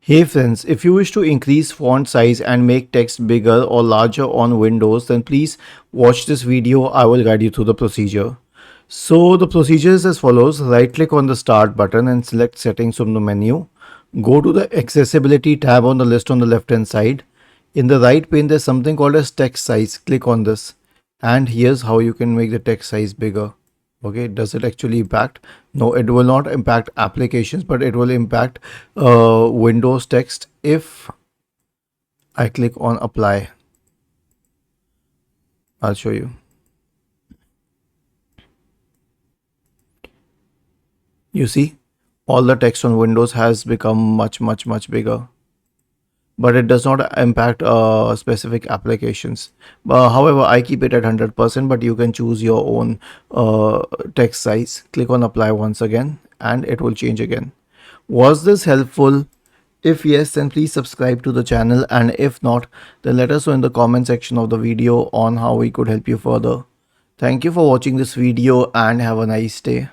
Hey friends, if you wish to increase font size and make text bigger or larger on Windows, then please watch this video. I will guide you through the procedure. So the procedure is as follows. Right click on the start button and select settings from the menu. Go to the accessibility tab on the list on the left hand side. In the right pane there's something called as text size. Click on this and here's how you can make the text size bigger. Okay, does it actually impact? No, it will not impact applications, but it will impact Windows text if I click on apply. I'll show you. You see, all the text on Windows has become much bigger, but it does not impact specific applications. However, I keep it at 100%, but you can choose your own text size. Click on apply once again and it will change again. Was this helpful? If yes, then please subscribe to the channel, and if not, then let us know in the comment section of the video on how we could help you further. Thank you for watching this video and have a nice day.